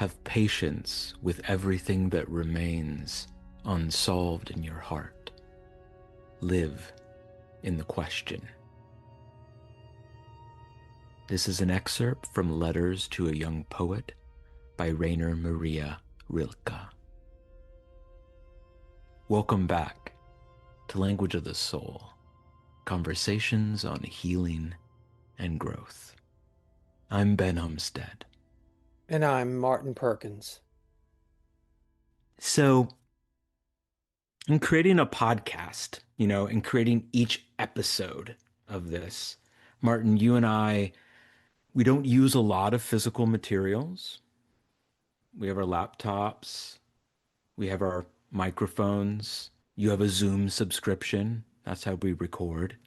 Have patience with everything that remains unsolved in your heart. Live in the question. This is an excerpt from Letters to a Young Poet by Rainer Maria Rilke. Welcome back to Language of the Soul, conversations on healing and growth. I'm Ben Umstead. And I'm Martin Perkins. So, in creating a podcast, in creating each episode of this, Martin, you and I, we don't use a lot of physical materials. We have our laptops, we have our microphones. You have a Zoom subscription. That's how we record.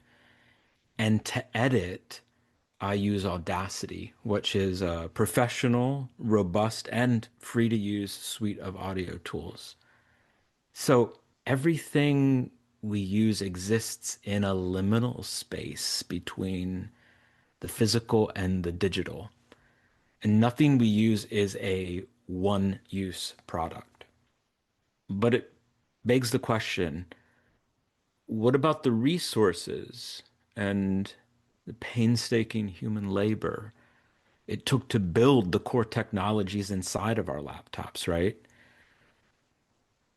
And to edit, I use Audacity, which is a professional, robust, and free to use suite of audio tools. So everything we use exists in a liminal space between the physical and the digital. And nothing we use is a one-use product. But it begs the question, what about the resources and the painstaking human labor it took to build the core technologies inside of our laptops, right?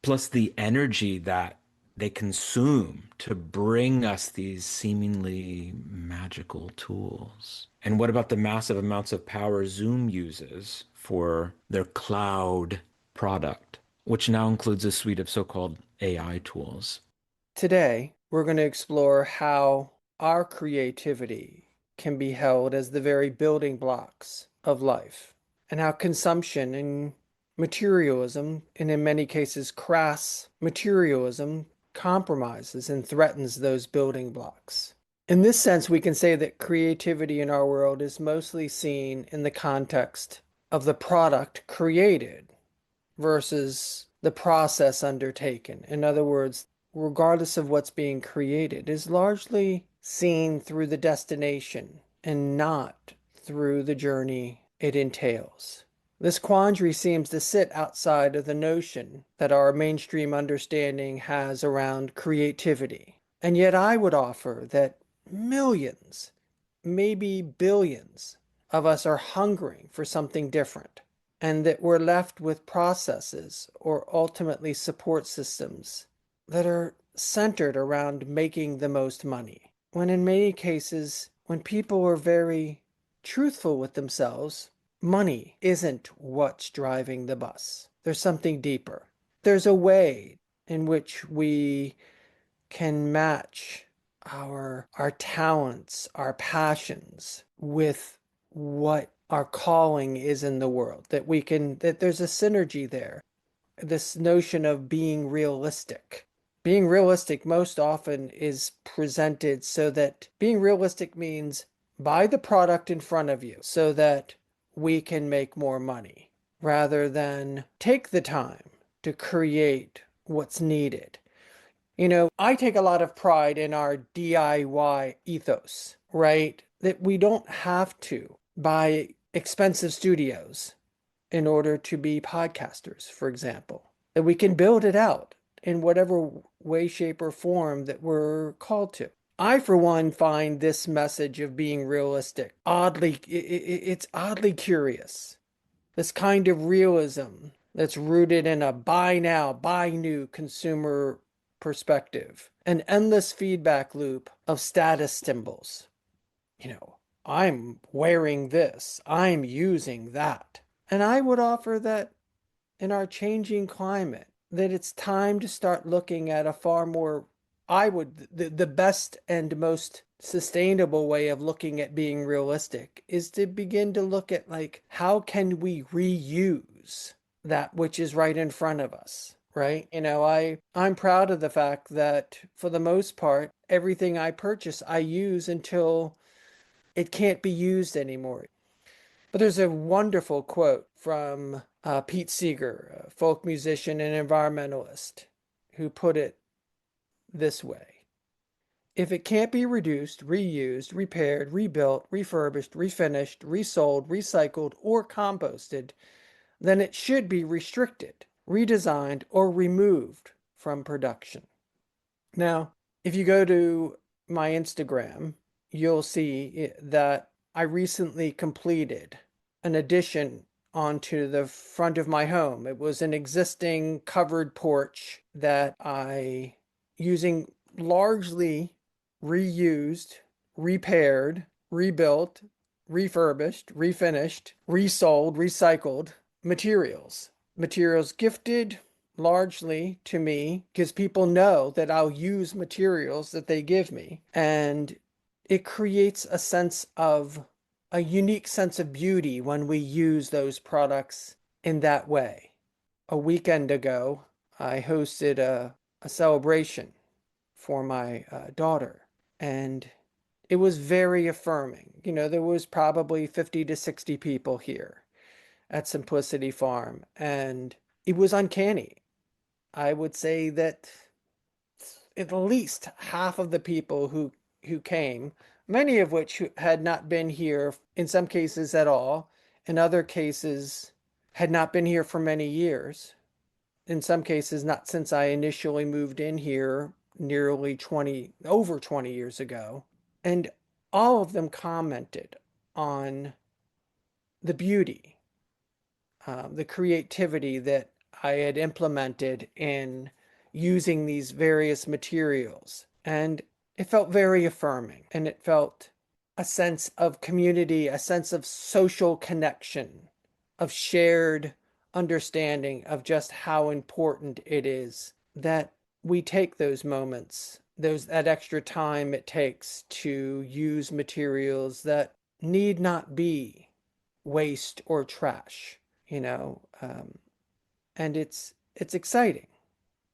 Plus the energy that they consume to bring us these seemingly magical tools. And what about the massive amounts of power Zoom uses for their cloud product, which now includes a suite of so-called AI tools? Today, we're going to explore how our creativity can be held as the very building blocks of life, and how consumption and materialism, and in many cases, crass materialism, compromises and threatens those building blocks. In this sense, we can say that creativity in our world is mostly seen in the context of the product created versus the process undertaken. In other words, regardless of what's being created, is largely seen through the destination and not through the journey it entails. This quandary seems to sit outside of the notion that our mainstream understanding has around creativity. And yet I would offer that millions, maybe billions of us are hungering for something different, and that we're left with processes or ultimately support systems that are centered around making the most money. When in many cases, when people are very truthful with themselves, money isn't what's driving the bus. There's something deeper. There's a way in which we can match our talents, our passions with what our calling is in the world, that there's a synergy there. This notion of being realistic. Being realistic most often is presented so that being realistic means buy the product in front of you so that we can make more money, rather than take the time to create what's needed. I take a lot of pride in our DIY ethos, right? That we don't have to buy expensive studios in order to be podcasters, for example. That we can build it out in whatever way, shape, or form that we're called to. I, for one, find this message of being realistic it's oddly curious. This kind of realism that's rooted in a buy now, buy new consumer perspective, an endless feedback loop of status symbols. You know, I'm wearing this, I'm using that. And I would offer that in our changing climate, that it's time to start looking at a far more, the best and most sustainable way of looking at being realistic is to begin to look at, like, how can we reuse that which is right in front of us, right? I'm proud of the fact that for the most part, everything I purchase, I use until it can't be used anymore. But there's a wonderful quote from Pete Seeger, a folk musician and environmentalist, who put it this way: if it can't be reduced, reused, repaired, rebuilt, refurbished, refinished, resold, recycled, or composted, then it should be restricted, redesigned, or removed from production. Now, if you go to my Instagram, you'll see that I recently completed an addition onto the front of my home. It was an existing covered porch that I, using largely reused, repaired, rebuilt, refurbished, refinished, resold, recycled materials. Materials gifted largely to me because people know that I'll use materials that they give me. And it creates a unique sense of beauty when we use those products in that way. A weekend ago, I hosted a celebration for my daughter, and it was very affirming. You know, there was probably 50 to 60 people here at Simplicity Farm, and it was uncanny. I would say that at least half of the people who came, many of which had not been here in some cases at all, in other cases had not been here for many years, in some cases not since I initially moved in here nearly 20 over 20 years ago. And all of them commented on the beauty, the creativity that I had implemented in using these various materials. And it felt very affirming, and it felt a sense of community, a sense of social connection, of shared understanding of just how important it is that we take those moments, that extra time it takes to use materials that need not be waste or trash, you know. And it's exciting.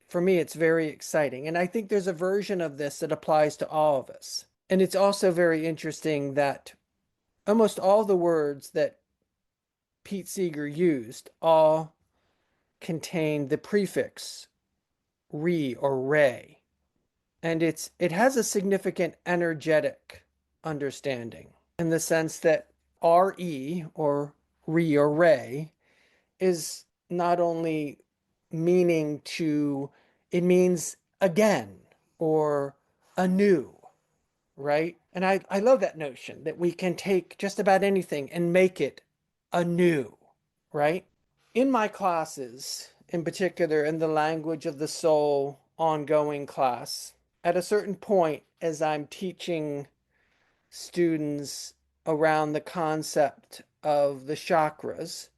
For me, it's very exciting. And I think there's a version of this that applies to all of us. And it's also very interesting that almost all the words that Pete Seeger used all contain the prefix re or ray. And it has a significant energetic understanding in the sense that re or ray is not only meaning to, it means again or anew, right? And I love that notion that we can take just about anything and make it anew, right? In my classes, in particular in the language of the soul ongoing class, at a certain point, as I'm teaching students around the concept of the chakras,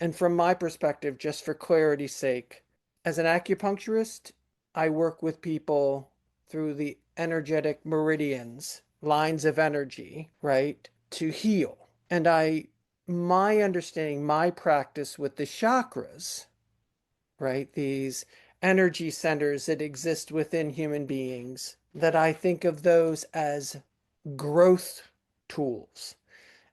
and from my perspective, just for clarity's sake, as an acupuncturist, I work with people through the energetic meridians, lines of energy, right, to heal. And my understanding, my practice with the chakras, right, these energy centers that exist within human beings, that I think of those as growth tools.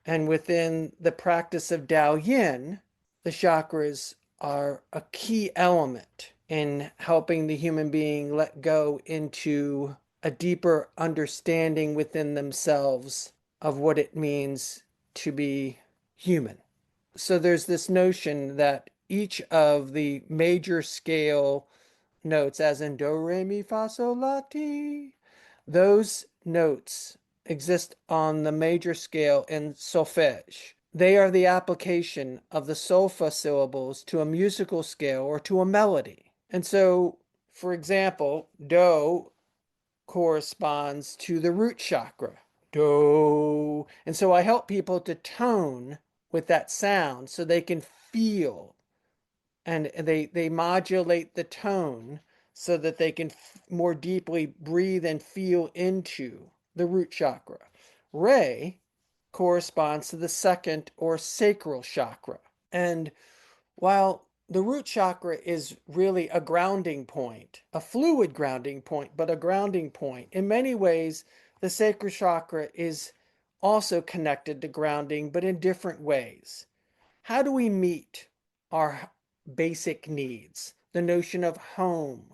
And within the practice of Tao Yin, the chakras are a key element in helping the human being let go into a deeper understanding within themselves of what it means to be human. So there's this notion that each of the major scale notes, as in do, re, mi, fa, sol, la, ti, those notes exist on the major scale in solfege. They are the application of the solfa syllables to a musical scale or to a melody. And so, for example, do corresponds to the root chakra. Do. And so I help people to tone with that sound so they can feel, and they modulate the tone so that they can more deeply breathe and feel into the root chakra. Re corresponds to the second or sacral chakra. And while the root chakra is really a grounding point, a fluid grounding point, but a grounding point, in many ways, the sacral chakra is also connected to grounding, but in different ways. How do we meet our basic needs? The notion of home,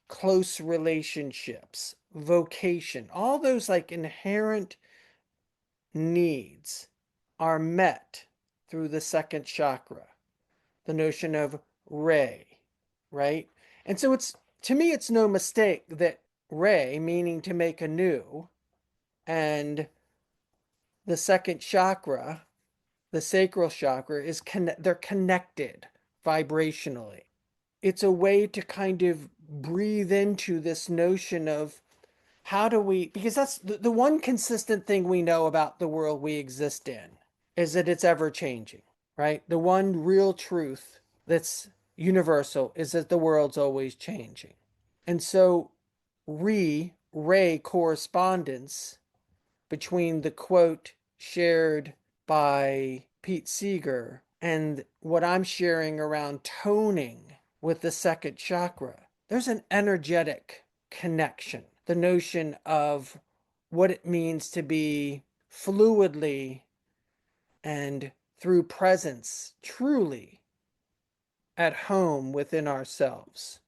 close relationships, vocation, all those like inherent needs are met through the second chakra. the notion of re, right? And so to me, it's no mistake that re, meaning to make anew, and the second chakra, the sacral chakra, they're connected vibrationally. It's a way to kind of breathe into this notion of how do we, because that's the one consistent thing we know about the world we exist in is that it's ever changing, right? The one real truth that's universal is that the world's always changing. And so, ray correspondence between the quote shared by Pete Seeger and what I'm sharing around toning with the second chakra, there's an energetic connection. The notion of what it means to be fluidly and through presence truly at home within ourselves.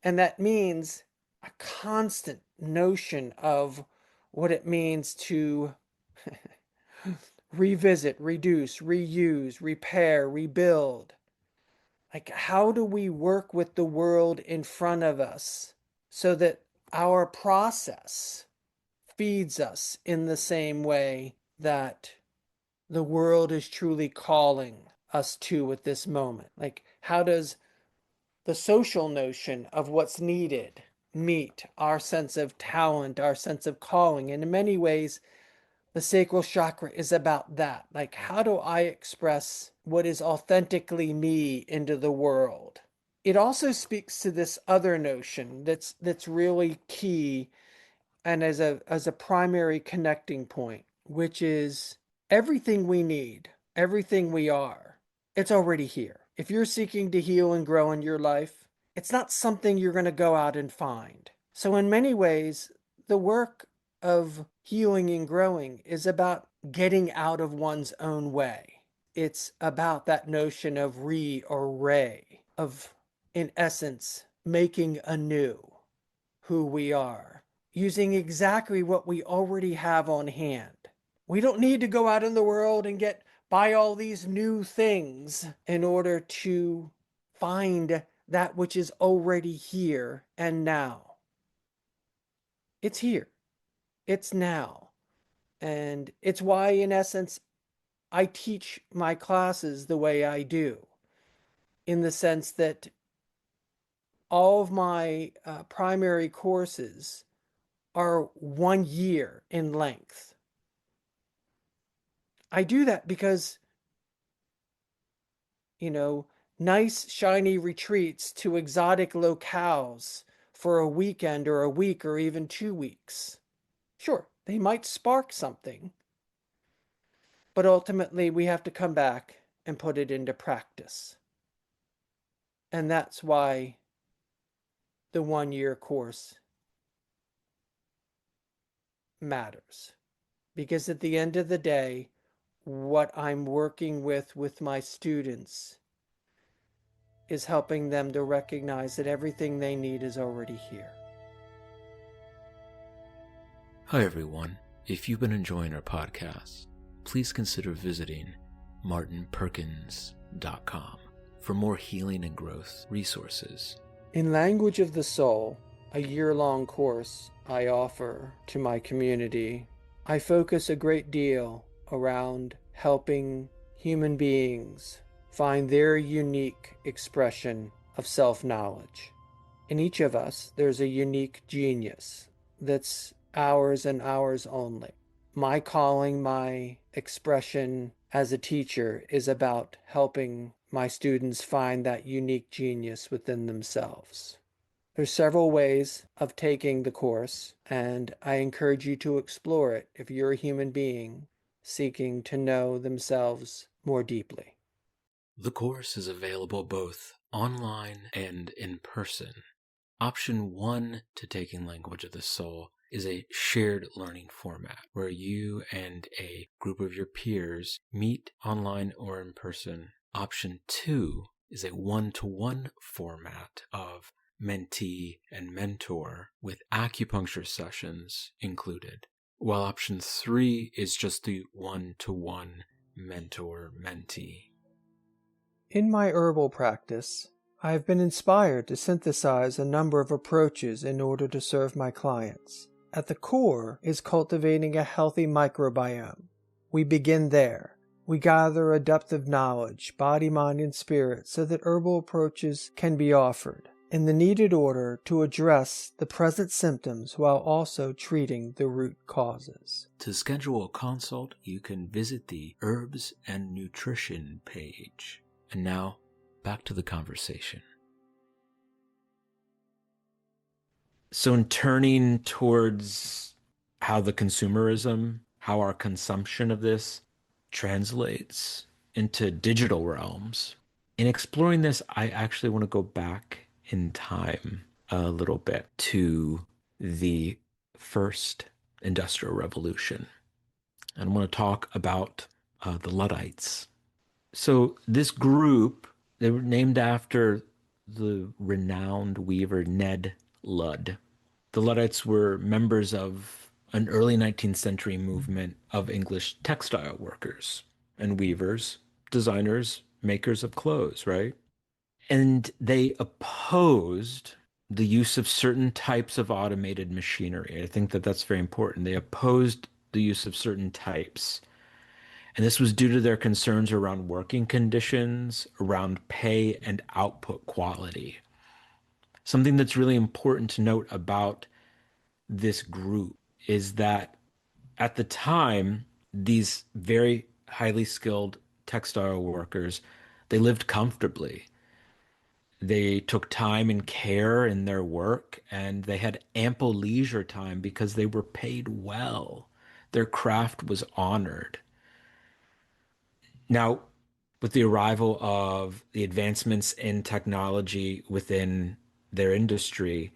And that means a constant notion of what it means to revisit, reduce, reuse, repair, rebuild. Like, how do we work with the world in front of us so that our process feeds us in the same way that the world is truly calling us to at this moment? Like, how does the social notion of what's needed meet our sense of talent, our sense of calling? And in many ways, the sacral chakra is about that. Like, how do I express what is authentically me into the world? It also speaks to this other notion that's really key and as a primary connecting point, which is everything we need, everything we are, it's already here. If you're seeking to heal and grow in your life, it's not something you're going to go out and find. So in many ways, the work of healing and growing is about getting out of one's own way. It's about that notion of re or ray, of, in essence, making anew who we are, using exactly what we already have on hand. We don't need to go out in the world and buy all these new things in order to find that which is already here and now. It's here. It's now. And it's why, in essence, I teach my classes the way I do, in the sense that all of my primary courses are 1 year in length. I do that because, you know, nice, shiny retreats to exotic locales for a weekend or a week or even 2 weeks. Sure, they might spark something, but ultimately we have to come back and put it into practice. And that's why the 1 year course matters. Because at the end of the day, what I'm working with my students is helping them to recognize that everything they need is already here. Hi, everyone. If you've been enjoying our podcast, please consider visiting martinperkins.com for more healing and growth resources. In Language of the Soul, a year-long course I offer to my community, I focus a great deal around helping human beings find their unique expression of self-knowledge. In each of us, there's a unique genius that's ours and ours only. My calling, my expression as a teacher is about helping my students find that unique genius within themselves. There's several ways of taking the course, and I encourage you to explore it if you're a human being seeking to know themselves more deeply. The course is available both online and in person. Option 1 to taking Language of the Soul is a shared learning format where you and a group of your peers meet online or in person. Option 2 is a one-to-one format of mentee and mentor with acupuncture sessions included, while option 3 is just the one-to-one mentor-mentee. In my herbal practice, I have been inspired to synthesize a number of approaches in order to serve my clients. At the core is cultivating a healthy microbiome. We begin there. We gather a depth of knowledge, body, mind, and spirit, so that herbal approaches can be offered in the needed order to address the present symptoms while also treating the root causes. To schedule a consult, you can visit the Herbs and Nutrition page. And now, back to the conversation. So, in turning towards how the consumerism, how our consumption of this translates into digital realms, in exploring this, I actually want to go back in time a little bit to the first industrial revolution. And I want to talk about the Luddites. So, this group, they were named after the renowned weaver Ned Ludd. The Luddites were members of an early 19th century movement of English textile workers and weavers, designers, makers of clothes, right? And they opposed the use of certain types of automated machinery. I think that that's very important. They opposed the use of certain types. And this was due to their concerns around working conditions, around pay, and output quality. Something that's really important to note about this group is that at the time, these very highly skilled textile workers, they lived comfortably. They took time and care in their work, and they had ample leisure time because they were paid well. Their craft was honored. Now, with the arrival of the advancements in technology within their industry,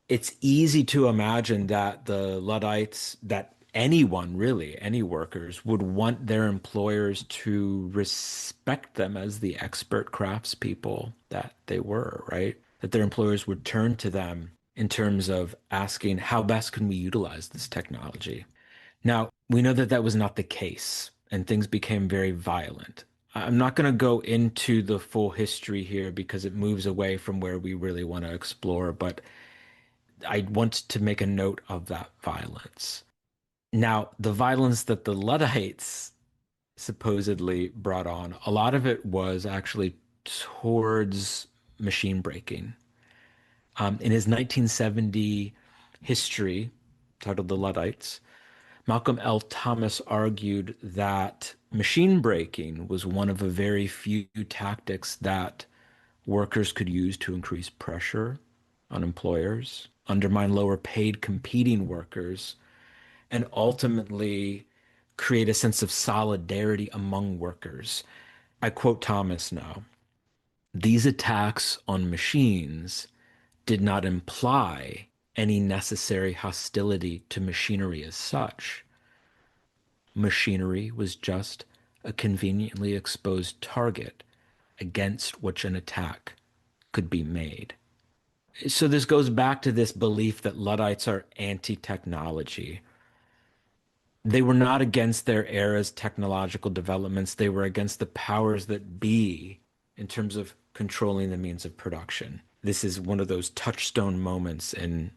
it's easy to imagine that the Luddites, that anyone really, any workers, would want their employers to respect them as the expert craftspeople that they were, right? That their employers would turn to them in terms of asking, how best can we utilize this technology? Now, we know that that was not the case, and things became very violent. I'm not going to go into the full history here because it moves away from where we really want to explore, but I want to make a note of that violence. Now, the violence that the Luddites supposedly brought on, a lot of it was actually towards machine breaking. In his 1970 history, titled The Luddites, Malcolm L. Thomas argued that machine breaking was one of a very few tactics that workers could use to increase pressure on employers, undermine lower paid competing workers, and ultimately create a sense of solidarity among workers. I quote Thomas now. These attacks on machines did not imply any necessary hostility to machinery as such. Machinery was just a conveniently exposed target against which an attack could be made. So this goes back to this belief that Luddites are anti-technology. They were not against their era's technological developments. They were against the powers that be in terms of controlling the means of production. This is one of those touchstone moments in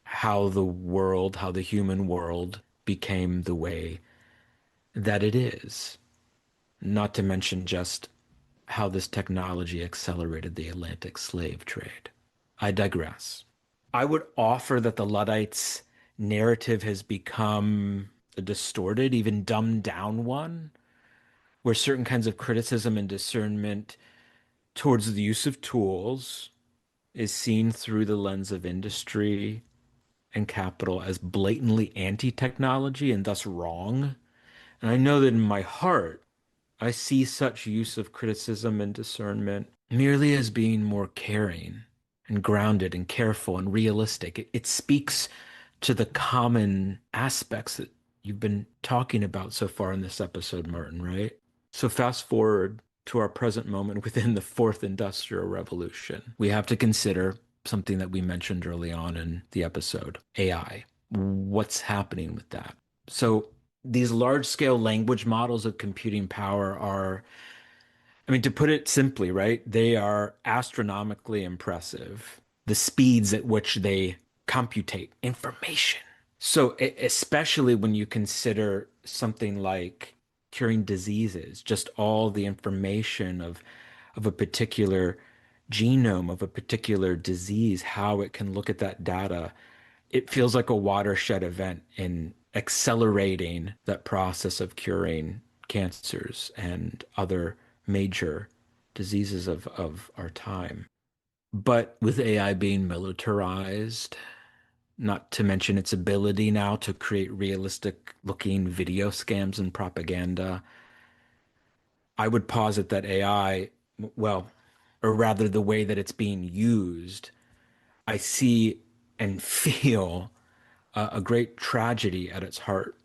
how the world, how the human world became the way that it is. Not to mention just how this technology accelerated the Atlantic slave trade. I digress. I would offer that the Luddites' narrative has become a distorted, even dumbed down one, where certain kinds of criticism and discernment towards the use of tools is seen through the lens of industry and capital as blatantly anti-technology and thus wrong. And I know that in my heart, I see such use of criticism and discernment merely as being more caring and grounded and careful and realistic. It speaks to the common aspects that you've been talking about so far in this episode, Martin, right? So fast forward to our present moment within the fourth industrial revolution. We have to consider something that we mentioned early on in the episode, AI. What's happening with that? So these large scale language models of computing power are I mean, to put it simply, right? They are astronomically impressive, the speeds at which they computate information. So, especially when you consider something like curing diseases, just all the information of a particular genome of a particular disease, how it can look at that data, it feels like a watershed event in accelerating that process of curing cancers and other major diseases of our time. But with AI being militarized, not to mention its ability now to create realistic looking video scams and propaganda, I would posit that AI, well, or rather the way that it's being used, I see and feel a great tragedy at its heart,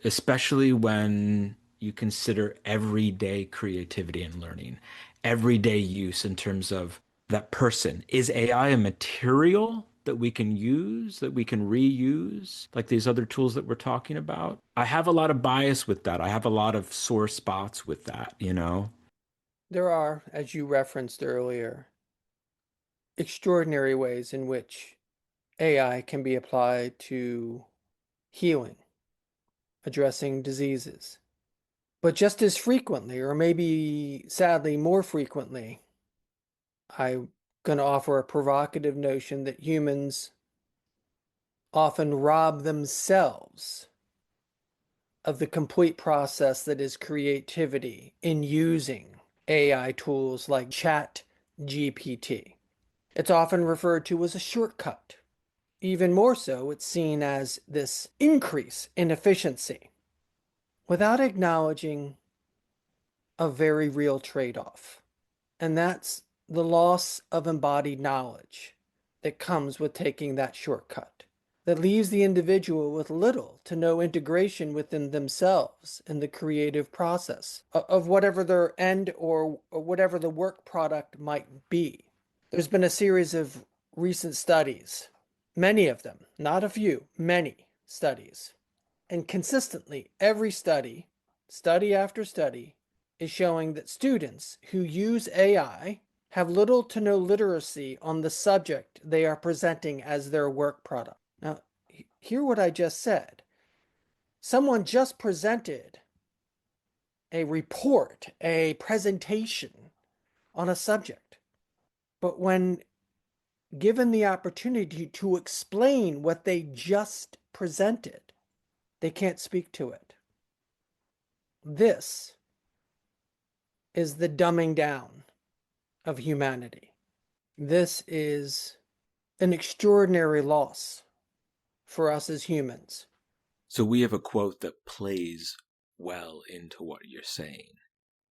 especially when you consider everyday creativity and learning, everyday use in terms of that person. Is AI a material that we can use, that we can reuse, like these other tools that we're talking about? I have a lot of bias with that. I have a lot of sore spots with that, you know? There are, as you referenced earlier, extraordinary ways in which AI can be applied to healing, addressing diseases. But just as frequently, or maybe sadly more frequently, I'm going to offer a provocative notion that humans often rob themselves of the complete process that is creativity in using AI tools like Chat GPT. It's often referred to as a shortcut. Even more so, it's seen as this increase in efficiency without acknowledging a very real trade off. And that's the loss of embodied knowledge that comes with taking that shortcut, that leaves the individual with little to no integration within themselves in the creative process of whatever their end or whatever the work product might be. There's been a series of recent studies, many of them, not a few, many studies. And consistently, every study, study after study, is showing that students who use AI have little to no literacy on the subject they are presenting as their work product. Now, hear what I just said. Someone just presented a report, a presentation on a subject. But when given the opportunity to explain what they just presented, they can't speak to it. This is the dumbing down of humanity. This is an extraordinary loss for us as humans. So we have a quote that plays well into what you're saying.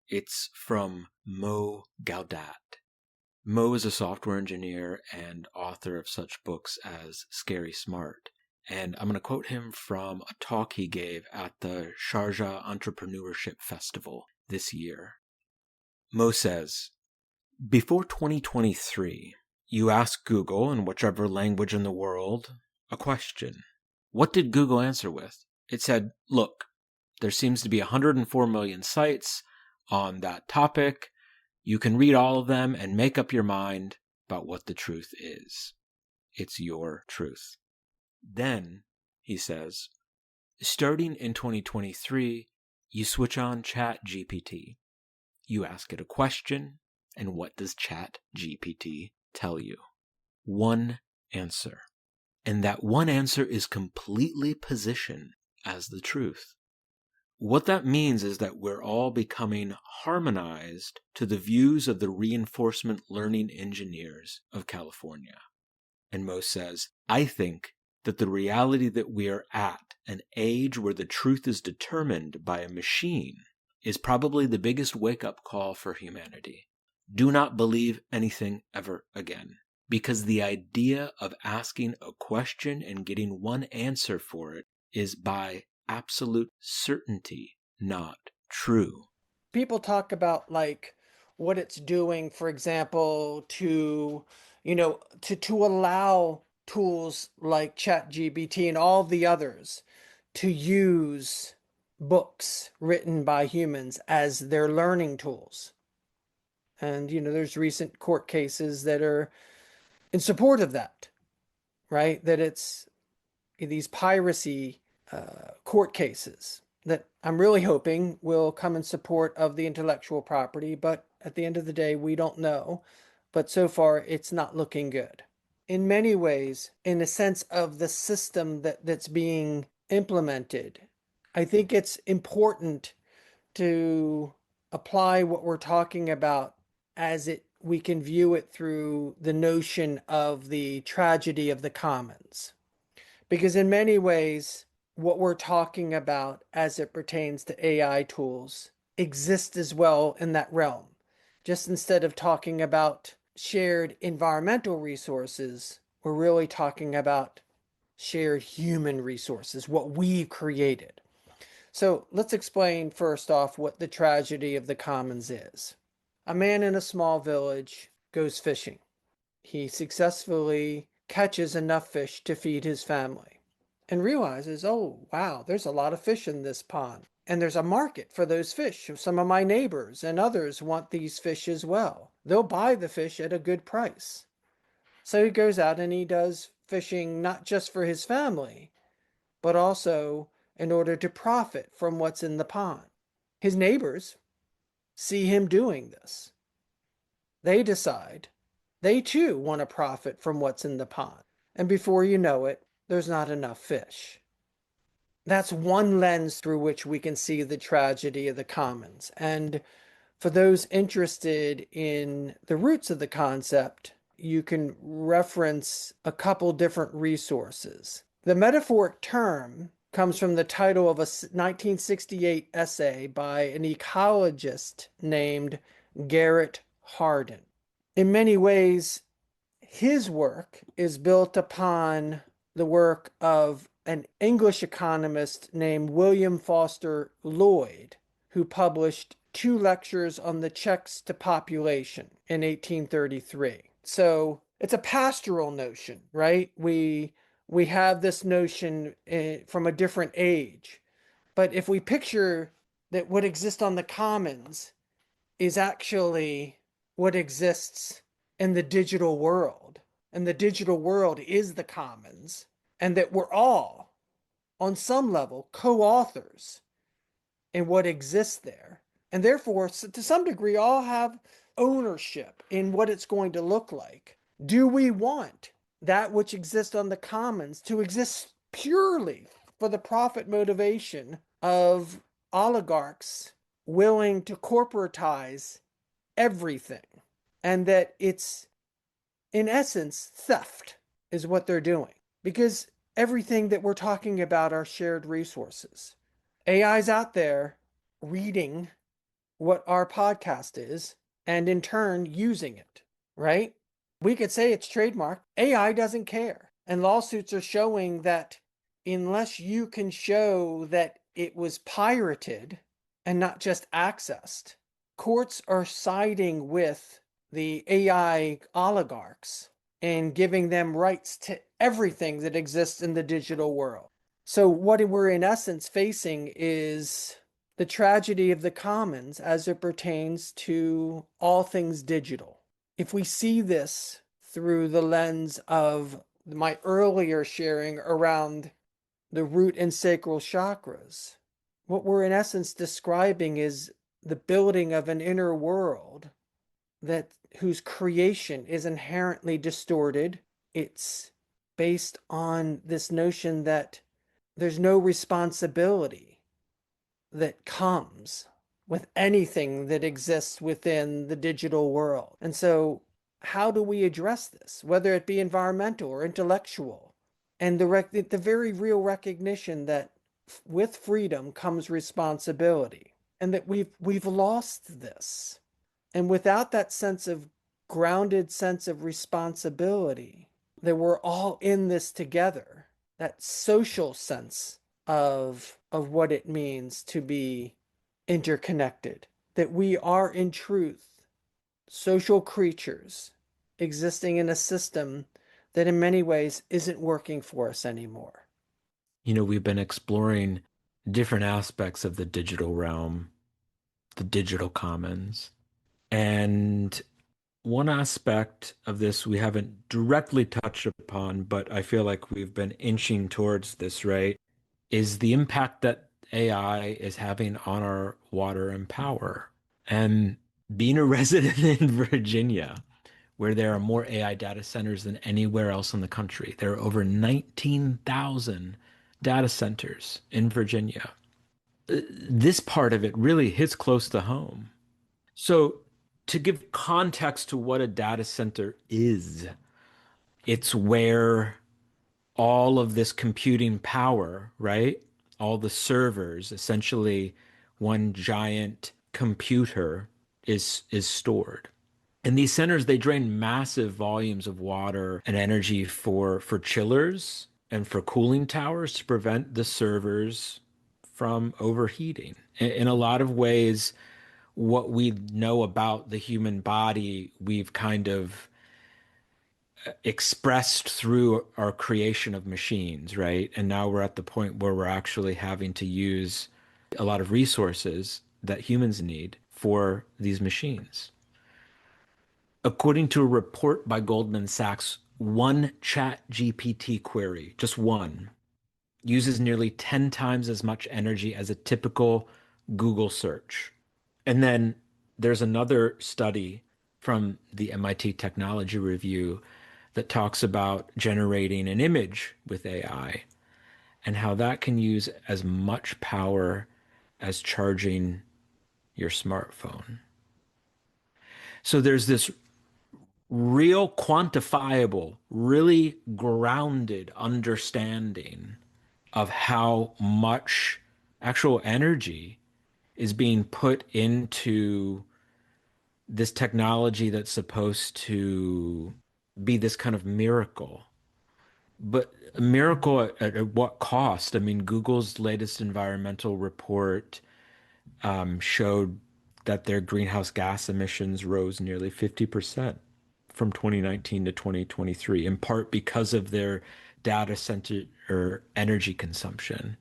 It's from Mo Gaudat. Mo is a software engineer and author of such books as Scary Smart. And I'm going to quote him from a talk he gave at the Sharjah Entrepreneurship Festival this year. Mo says, before 2023, you ask Google in whichever language in the world a question. What did Google answer with? It said, look, there seems to be 104 million sites on that topic. You can read all of them and make up your mind about what the truth is. It's your truth. Then, he says, starting in 2023, you switch on Chat GPT. You ask it a question, and what does Chat GPT tell you? One answer. And that one answer is completely positioned as the truth. What that means is that we're all becoming harmonized to the views of the reinforcement learning engineers of California. And Mo says, I think that the reality that we are at an age where the truth is determined by a machine is probably the biggest wake-up call for humanity. Do not believe anything ever again. Because the idea of asking a question and getting one answer for it is by absolute certainty not true. People talk about like what it's doing, for example, to allow tools like ChatGPT and all the others to use books written by humans as their learning tools. And, there's recent court cases that are in support of that, right? That it's these piracy court cases that I'm really hoping will come in support of the intellectual property. But at the end of the day, we don't know. But so far, it's not looking good. In many ways, in a sense of the system that's being implemented, I think it's important to apply what we're talking about as it we can view it through the notion of the tragedy of the commons. Because in many ways, what we're talking about as it pertains to AI tools exists as well in that realm. Just instead of talking about shared environmental resources, we're really talking about shared human resources, what we created. So let's explain first off what the tragedy of the commons is. A man in a small village goes fishing. He successfully catches enough fish to feed his family and realizes, oh, wow, there's a lot of fish in this pond. And there's a market for those fish. Some of my neighbors and others want these fish as well. They'll buy the fish at a good price. So he goes out and he does fishing not just for his family, but also in order to profit from what's in the pond. His neighbors see him doing this. They decide they too want to profit from what's in the pond. And before you know it, there's not enough fish. That's one lens through which we can see the tragedy of the commons. And for those interested in the roots of the concept, you can reference a couple different resources. The metaphoric term comes from the title of a 1968 essay by an ecologist named Garrett Hardin. In many ways, his work is built upon the work of an English economist named William Foster Lloyd, who published two lectures on the checks to population in 1833. So it's a pastoral notion, right? We have this notion from a different age. But if we picture that what exists on the commons is actually what exists in the digital world, and the digital world is the commons, and that we're all, on some level, co-authors in what exists there, and therefore, to some degree, all have ownership in what it's going to look like. Do we want that which exists on the commons to exist purely for the profit motivation of oligarchs willing to corporatize everything, and that it's in essence theft is what they're doing, because everything that we're talking about are shared resources. AI's out there reading what our podcast is and in turn using it, right? We could say it's trademarked. AI doesn't care. And lawsuits are showing that unless you can show that it was pirated and not just accessed, courts are siding with the AI oligarchs and giving them rights to everything that exists in the digital world. So what we're in essence facing is the tragedy of the commons as it pertains to all things digital. If we see this through the lens of my earlier sharing around the root and sacral chakras, what we're in essence describing is the building of an inner world that whose creation is inherently distorted. It's based on this notion that there's no responsibility that comes with anything that exists within the digital world. And so how do we address this, whether it be environmental or intellectual? And the very real recognition that with freedom comes responsibility, and that we've lost this. And without that sense of grounded sense of responsibility, that we're all in this together, that social sense of what it means to be interconnected, that we are in truth social creatures existing in a system that in many ways isn't working for us anymore. We've been exploring different aspects of the digital realm, the digital commons. And one aspect of this we haven't directly touched upon, but I feel like we've been inching towards this, right? Is the impact that AI is having on our water and power. And being a resident in Virginia, where there are more AI data centers than anywhere else in the country, there are over 19,000 data centers in Virginia. This part of it really hits close to home. So, to give context to what a data center is, it's where all of this computing power, right? All the servers, essentially one giant computer is stored. And these centers, they drain massive volumes of water and energy for chillers and for cooling towers to prevent the servers from overheating. In a lot of ways, what we know about the human body, we've kind of expressed through our creation of machines, right? And now we're at the point where we're actually having to use a lot of resources that humans need for these machines. According to a report by Goldman Sachs, one chat GPT query, just one, uses nearly 10 times as much energy as a typical Google search. And then there's another study from the MIT Technology Review that talks about generating an image with AI and how that can use as much power as charging your smartphone. So there's this real quantifiable, really grounded understanding of how much actual energy is being put into this technology that's supposed to be this kind of miracle. But a miracle at what cost? I mean, Google's latest environmental report showed that their greenhouse gas emissions rose nearly 50% from 2019 to 2023, in part because of their data center or energy consumption.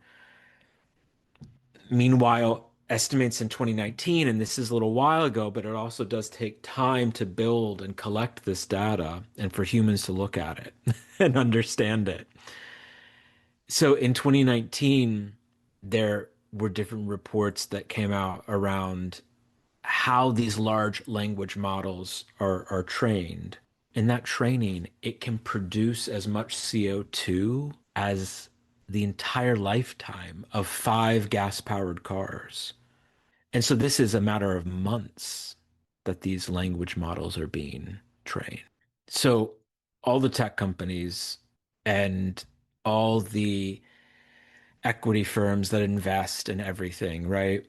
Meanwhile, estimates in 2019, and this is a little while ago, but it also does take time to build and collect this data and for humans to look at it and understand it. So in 2019, there were different reports that came out around how these large language models are trained. In that training, it can produce as much CO2 as the entire lifetime of five gas-powered cars. And so this is a matter of months that these language models are being trained. So all the tech companies and all the equity firms that invest in everything, right?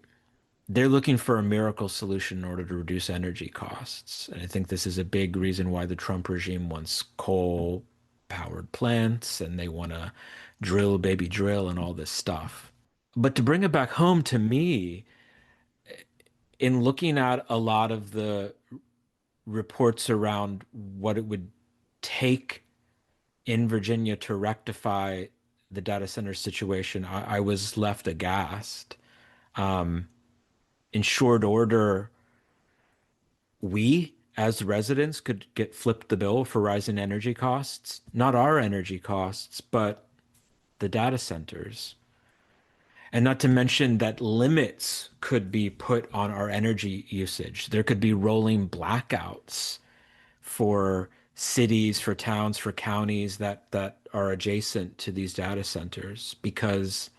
They're looking for a miracle solution in order to reduce energy costs. And I think this is a big reason why the Trump regime wants coal powered plants and they want to drill, baby, drill, and all this stuff. But to bring it back home to me, in looking at a lot of the reports around what it would take in Virginia to rectify the data center situation, I was left aghast. Um, in short order, we as residents could get flipped the bill for rising energy costs, not our energy costs, but the data centers. And not to mention that limits could be put on our energy usage. There could be rolling blackouts for cities, for towns, for counties that are adjacent to these data centers because,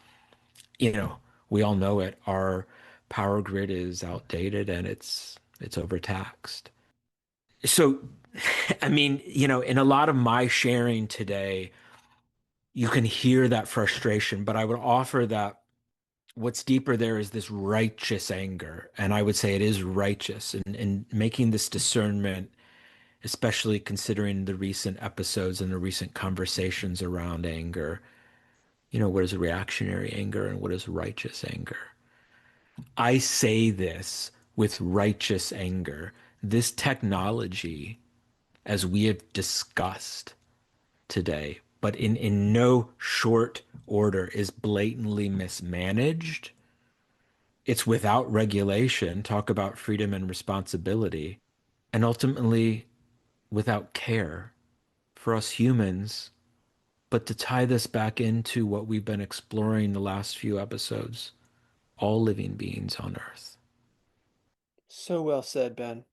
you know, we all know it. Our power grid is outdated and it's overtaxed. So, I mean, in a lot of my sharing today, you can hear that frustration, but I would offer that what's deeper there is this righteous anger. And I would say it is righteous and making this discernment, especially considering the recent episodes and the recent conversations around anger. What is reactionary anger and what is righteous anger? I say this with righteous anger. This technology, as we have discussed today, but in no short order is blatantly mismanaged, It's without regulation, talk about freedom and responsibility, and ultimately without care for us humans. But to tie this back into what we've been exploring the last few episodes, all living beings on Earth. So well said, Ben.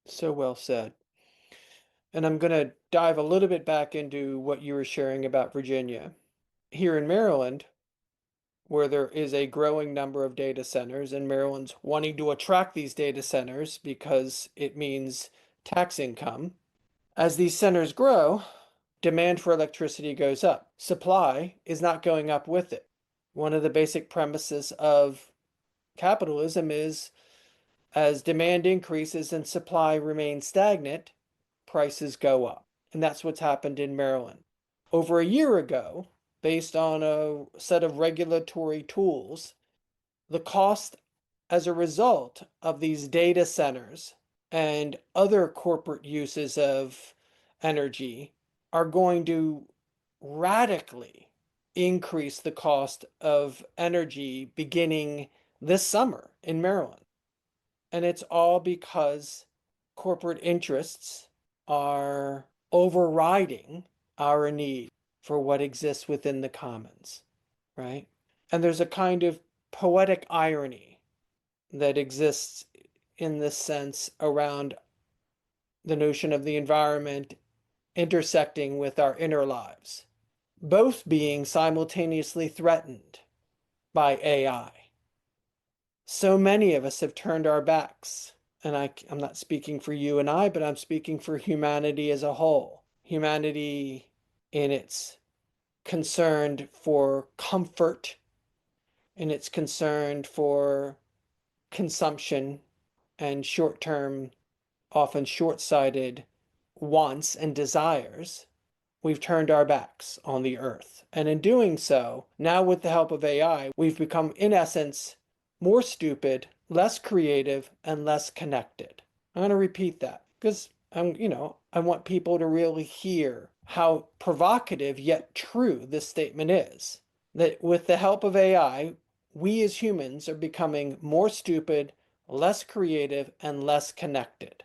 So well said. And I'm going to dive a little bit back into what you were sharing about Virginia. Here in Maryland, where there is a growing number of data centers, and Maryland's wanting to attract these data centers because it means tax income. As these centers grow, demand for electricity goes up. Supply is not going up with it. One of the basic premises of capitalism is as demand increases and supply remains stagnant, prices go up. And that's what's happened in Maryland. Over a year ago, based on a set of regulatory tools, the cost as a result of these data centers and other corporate uses of energy are going to radically increase the cost of energy beginning this summer in Maryland. And it's all because corporate interests are overriding our need for what exists within the commons, right? And there's a kind of poetic irony that exists in this sense around the notion of the environment intersecting with our inner lives, both being simultaneously threatened by AI. So many of us have turned our backs, and I'm not speaking for you and I, but I'm speaking for humanity as a whole. Humanity in its concern for comfort, in its concern for consumption and short term, often short sighted wants and desires, we've turned our backs on the earth. And in doing so, now with the help of AI, we've become, in essence, more stupid, less creative, and less connected. I'm going to repeat that because I want people to really hear how provocative yet true this statement is. That with the help of AI, we as humans are becoming more stupid, less creative, and less connected.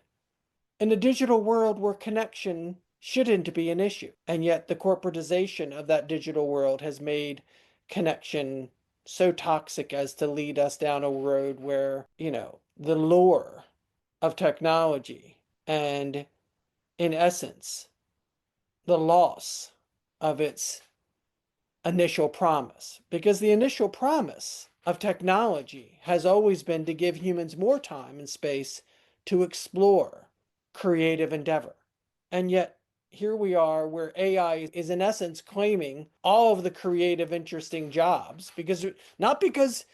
In a digital world where connection shouldn't be an issue, and yet the corporatization of that digital world has made connection so toxic as to lead us down a road where, the lure of technology and, in essence, the loss of its initial promise. Because the initial promise of technology has always been to give humans more time and space to explore creative endeavor. And yet, here we are where AI is in essence claiming all of the creative, interesting jobs because not because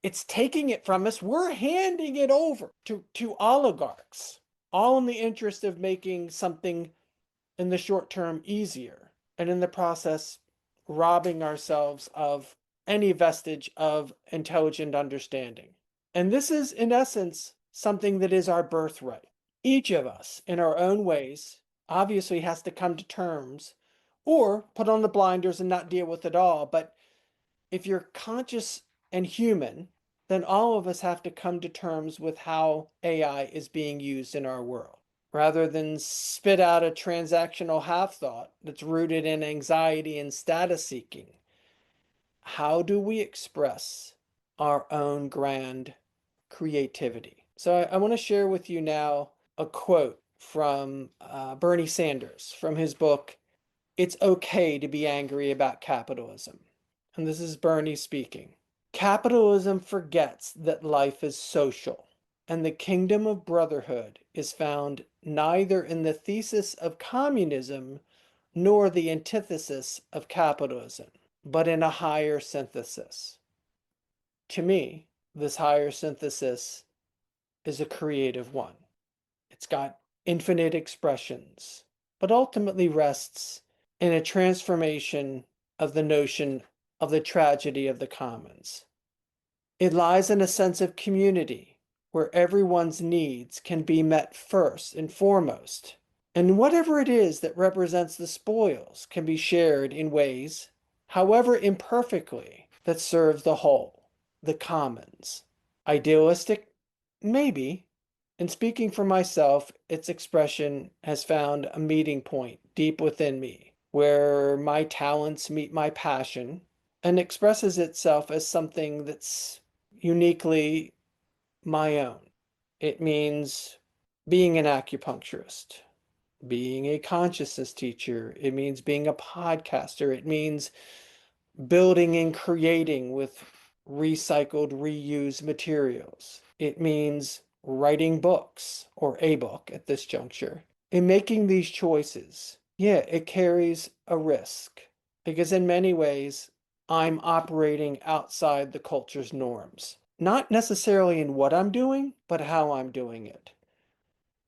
it's taking it from us, we're handing it over to oligarchs, all in the interest of making something in the short term easier, and in the process, robbing ourselves of any vestige of intelligent understanding. And this is, in essence, something that is our birthright. Each of us, in our own ways, obviously has to come to terms or put on the blinders and not deal with it all. But if you're conscious and human, then all of us have to come to terms with how AI is being used in our world. Rather than spit out a transactional half thought that's rooted in anxiety and status seeking, how do we express our own grand creativity? So I want to share with you now a quote from Bernie Sanders from his book, It's Okay to Be Angry About Capitalism. And this is Bernie speaking. Capitalism forgets that life is social, and the kingdom of brotherhood is found neither in the thesis of communism nor the antithesis of capitalism, but in a higher synthesis. To me, this higher synthesis is a creative one. It's got infinite expressions, but ultimately rests in a transformation of the notion of the tragedy of the commons. It lies in a sense of community where everyone's needs can be met first and foremost. And whatever it is that represents the spoils can be shared in ways, however imperfectly, that serve the whole, the commons. Idealistic? Maybe. And speaking for myself, its expression has found a meeting point deep within me where my talents meet my passion and expresses itself as something that's uniquely my own. It means being an acupuncturist, being a consciousness teacher. It means being a podcaster. It means building and creating with recycled, reused materials. It means writing books or a book at this juncture. In making these choices, yeah, it carries a risk because in many ways, I'm operating outside the culture's norms. Not necessarily in what I'm doing, but how I'm doing it.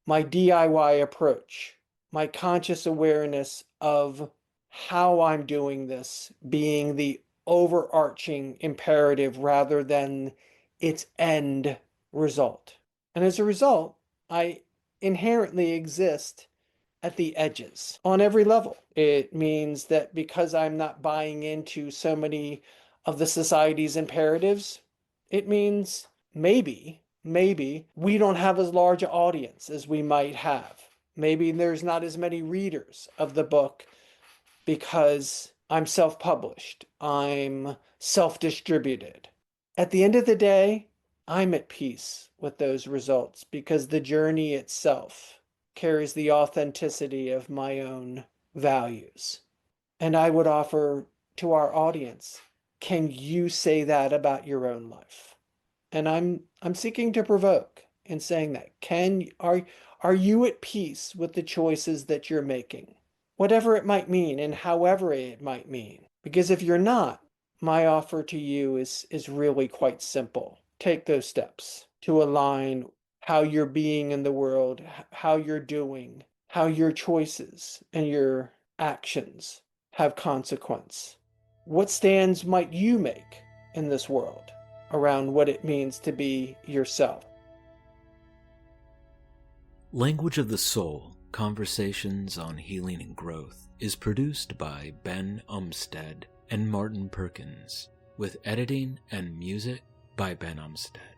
My DIY approach, my conscious awareness of how I'm doing this being the overarching imperative rather than its end result. And as a result, I inherently exist at the edges on every level. It means that because I'm not buying into so many of the society's imperatives, it means maybe we don't have as large an audience as we might have. Maybe there's not as many readers of the book because I'm self published, I'm self distributed. At the end of the day, I'm at peace with those results because the journey itself carries the authenticity of my own values. And I would offer to our audience, can you say that about your own life? And I'm seeking to provoke in saying that. Are you at peace with the choices that you're making? Whatever it might mean and however it might mean. Because if you're not, my offer to you is really quite simple. Take those steps to align how you're being in the world, how you're doing, how your choices and your actions have consequence. What stands might you make in this world around what it means to be yourself? Language of the Soul, Conversations on Healing and Growth is produced by Ben Umstead and Martin Perkins, with editing and music by Ben Umstead.